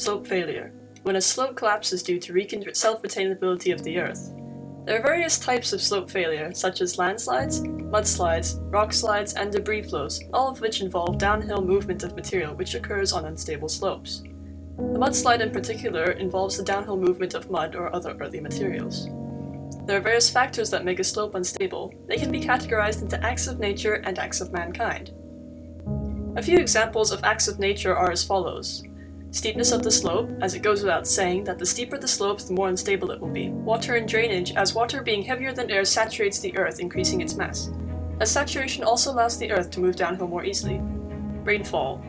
Slope failure, when a slope collapses due to self-retainability of the Earth. There are various types of slope failure, such as landslides, mudslides, rock slides, and debris flows, all of which involve downhill movement of material which occurs on unstable slopes. The mudslide in particular involves the downhill movement of mud or other earthy materials. There are various factors that make a slope unstable. They can be categorized into acts of nature and acts of mankind. A few examples of acts of nature are as follows. Steepness of the slope, as it goes without saying that the steeper the slopes, the more unstable it will be. Water and drainage, as water being heavier than air saturates the earth, increasing its mass. As saturation also allows the earth to move downhill more easily. Rainfall.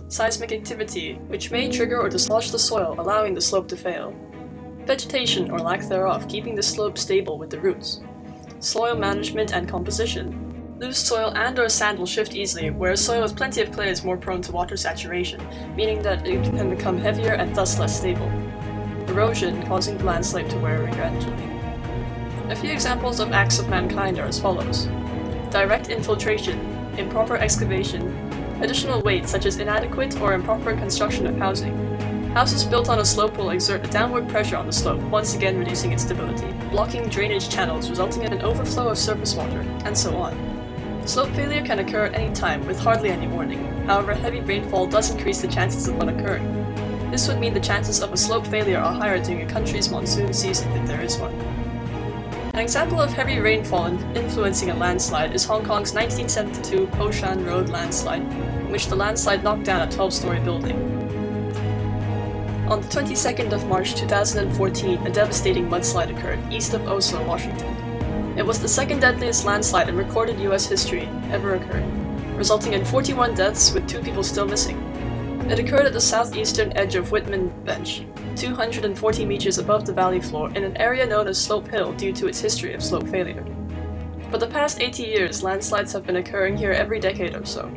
Seismic activity, which may trigger or dislodge the soil, allowing the slope to fail. Vegetation, or lack thereof, keeping the slope stable with the roots. Soil management and composition. Loose soil and or sand will shift easily, whereas soil with plenty of clay is more prone to water saturation, meaning that it can become heavier and thus less stable. Erosion, causing the landscape to wear gradually. A few examples of acts of mankind are as follows. Direct infiltration, improper excavation, additional weight such as inadequate or improper construction of housing. Houses built on a slope will exert a downward pressure on the slope, once again reducing its stability, blocking drainage channels resulting in an overflow of surface water, and so on. Slope failure can occur at any time, with hardly any warning. However, heavy rainfall does increase the chances of one occurring. This would mean the chances of a slope failure are higher during a country's monsoon season if there is one. An example of heavy rainfall influencing a landslide is Hong Kong's 1972 Po Shan Road landslide, in which the landslide knocked down a 12-story building. On the 22nd of March 2014, a devastating mudslide occurred east of Oslo, Washington. It was the second deadliest landslide in recorded US history ever occurred, resulting in 41 deaths with 2 people still missing. It occurred at the southeastern edge of Whitman Bench, 240 meters above the valley floor in an area known as Slope Hill due to its history of slope failure. For the past 80 years, landslides have been occurring here every decade or so.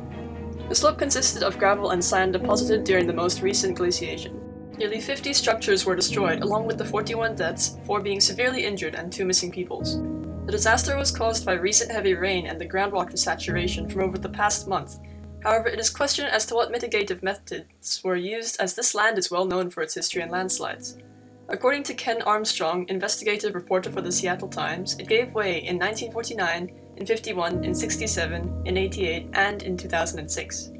The slope consisted of gravel and sand deposited during the most recent glaciation. Nearly 50 structures were destroyed, along with the 41 deaths, 4 being severely injured and 2 missing peoples. The disaster was caused by recent heavy rain and the groundwater saturation from over the past month. However, it is questioned as to what mitigative methods were used, as this land is well known for its history and landslides. According to Ken Armstrong, investigative reporter for the Seattle Times, it gave way in 1949, in 51, in 67, in 88, and in 2006.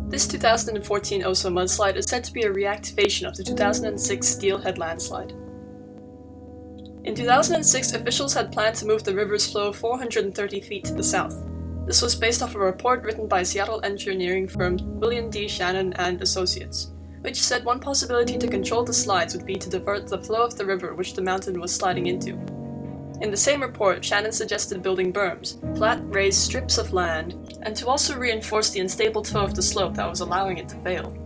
This 2014 Oslo mudslide is said to be a reactivation of the 2006 Steelhead landslide. In 2006, officials had planned to move the river's flow 430 feet to the south. This was based off a report written by Seattle engineering firm William D. Shannon and Associates, which said one possibility to control the slides would be to divert the flow of the river which the mountain was sliding into. In the same report, Shannon suggested building berms, flat, raised strips of land, and to also reinforce the unstable toe of the slope that was allowing it to fail.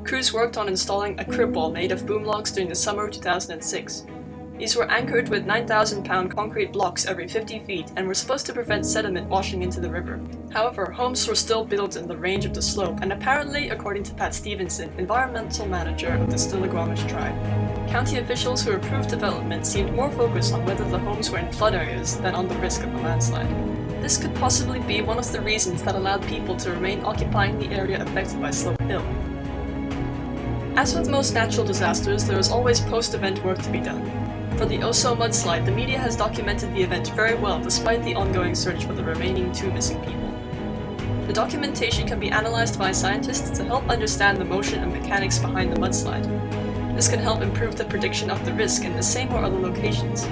Crews worked on installing a crib wall made of boom logs during the summer of 2006. These were anchored with 9,000-pound concrete blocks every 50 feet and were supposed to prevent sediment washing into the river. However, homes were still built in the range of the slope, and apparently, according to Pat Stevenson, environmental manager of the Stillaguamish tribe, county officials who approved development seemed more focused on whether the homes were in flood areas than on the risk of a landslide. This could possibly be one of the reasons that allowed people to remain occupying the area affected by Slope Hill. As with most natural disasters, there is always post-event work to be done. For the Oslo mudslide, the media has documented the event very well despite the ongoing search for the remaining 2 missing people. The documentation can be analyzed by scientists to help understand the motion and mechanics behind the mudslide. This can help improve the prediction of the risk in the same or other locations.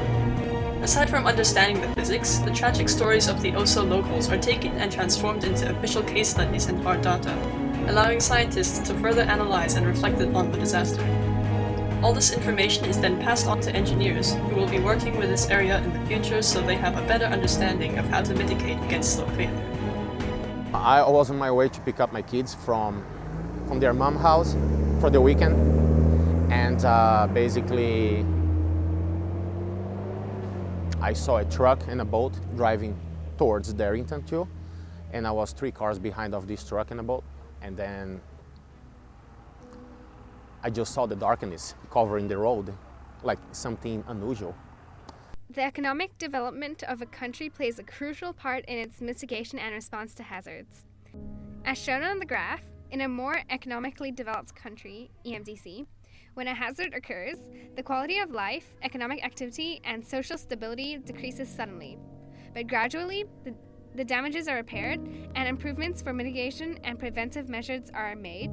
Aside from understanding the physics, the tragic stories of the Oslo locals are taken and transformed into official case studies and hard data, allowing scientists to further analyze and reflect on the disaster. All this information is then passed on to engineers who will be working with this area in the future so they have a better understanding of how to mitigate against slope failure. I was on my way to pick up my kids from their mom's house for the weekend, and basically I saw a truck and a boat driving towards Darrington too, and I was 3 cars behind of this truck and a boat, and then I just saw the darkness covering the road, like something unusual. The economic development of a country plays a crucial part in its mitigation and response to hazards. As shown on the graph, In a more economically developed country, EMDC, when a hazard occurs, the quality of life, economic activity, and social stability decreases suddenly. But gradually, the damages are repaired, and improvements for mitigation and preventive measures are made.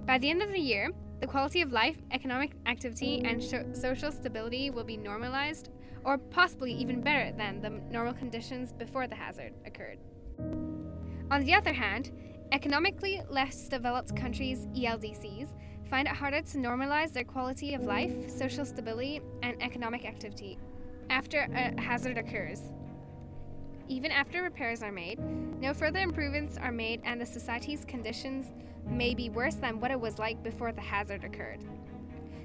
By the end of the year, the quality of life, economic activity, and social stability will be normalized, or possibly even better than the normal conditions before the hazard occurred. On the other hand, economically less developed countries, ELDCs, find it harder to normalize their quality of life, social stability, and economic activity after a hazard occurs. Even after repairs are made, no further improvements are made, and the society's conditions may be worse than what it was like before the hazard occurred.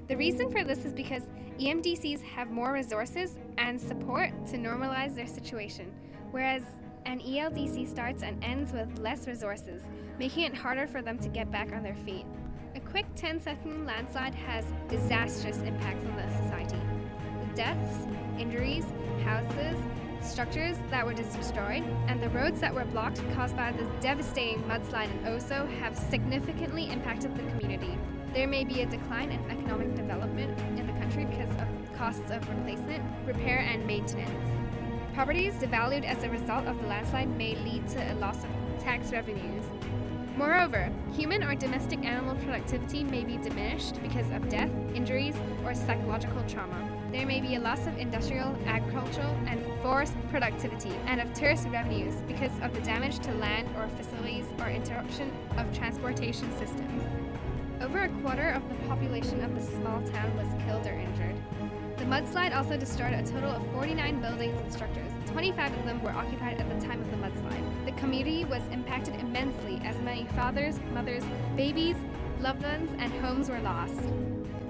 The reason for this is because EMDCs have more resources and support to normalize their situation, whereas an ELDC starts and ends with less resources, making it harder for them to get back on their feet. A quick 10-second landslide has disastrous impacts on the society. The deaths, injuries, houses, structures that were destroyed, and the roads that were blocked caused by the devastating mudslide in Oso have significantly impacted the community. There may be a decline in economic development in the country because of costs of replacement, repair, and maintenance. Properties devalued as a result of the landslide may lead to a loss of tax revenues. Moreover, human or domestic animal productivity may be diminished because of death, injuries, or psychological trauma. There may be a loss of industrial, agricultural, and forest productivity, and of tourist revenues because of the damage to land or facilities or interruption of transportation systems. Over a quarter of the population of the small town was killed or injured. The mudslide also destroyed a total of 49 buildings and structures. 25 of them were occupied at the time of the mudslide. The community was impacted immensely as many fathers, mothers, babies, loved ones, and homes were lost.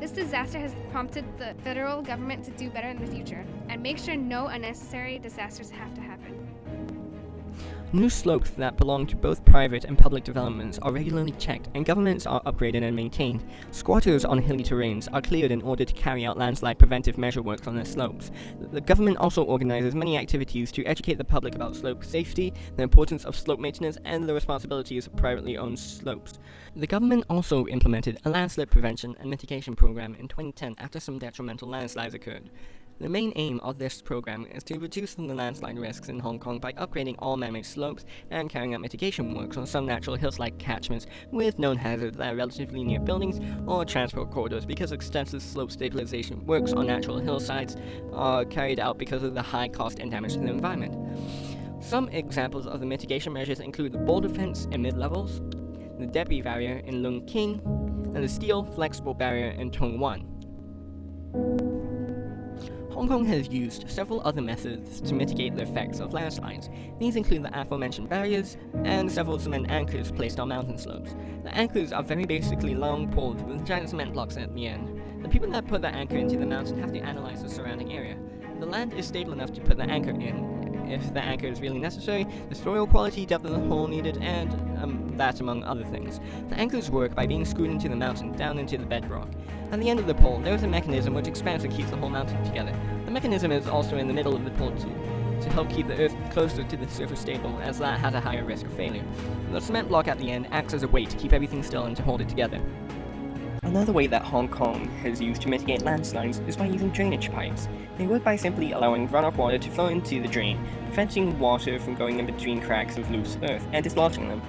This disaster has prompted the federal government to do better in the future and make sure no unnecessary disasters have to happen. New slopes that belong to both private and public developments are regularly checked, and governments are upgraded and maintained. Squatters on hilly terrains are cleared in order to carry out landslide preventive measure works on their slopes. The government also organizes many activities to educate the public about slope safety, the importance of slope maintenance, and the responsibilities of privately owned slopes. The government also implemented a landslide prevention and mitigation program in 2010 after some detrimental landslides occurred. The main aim of this program is to reduce the landslide risks in Hong Kong by upgrading all man-made slopes and carrying out mitigation works on some natural hills-like catchments with known hazards that are relatively near buildings or transport corridors, because extensive slope stabilization works on natural hillsides are carried out because of the high cost and damage to the environment. Some examples of the mitigation measures include the boulder fence in mid-levels, the debris barrier in Lung King, and the steel flexible barrier in Tung Wan. Hong Kong has used several other methods to mitigate the effects of landslides. These include the aforementioned barriers and several cement anchors placed on mountain slopes. The anchors are very basically long poles with giant cement blocks at the end. The people that put the anchor into the mountain have to analyze the surrounding area. The land is stable enough to put the anchor in. If the anchor is really necessary, the soil quality, depth of the hole needed, and that among other things. The anchors work by being screwed into the mountain, down into the bedrock. At the end of the pole, there is a mechanism which expands and keeps the whole mountain together. The mechanism is also in the middle of the pole to help keep the earth closer to the surface stable, as that has a higher risk of failure. The cement block at the end acts as a weight to keep everything still and to hold it together. Another way that Hong Kong has used to mitigate landslides is by using drainage pipes. They work by simply allowing runoff water to flow into the drain, preventing water from going in between cracks of loose earth and dislodging them.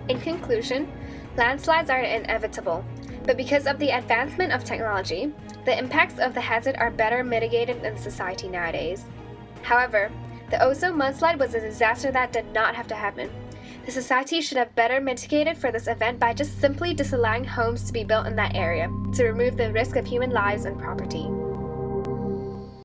In conclusion, landslides are inevitable, but because of the advancement of technology, the impacts of the hazard are better mitigated in society nowadays. However, the Oso mudslide was a disaster that did not have to happen. The society should have better mitigated for this event by just simply disallowing homes to be built in that area to remove the risk of human lives and property.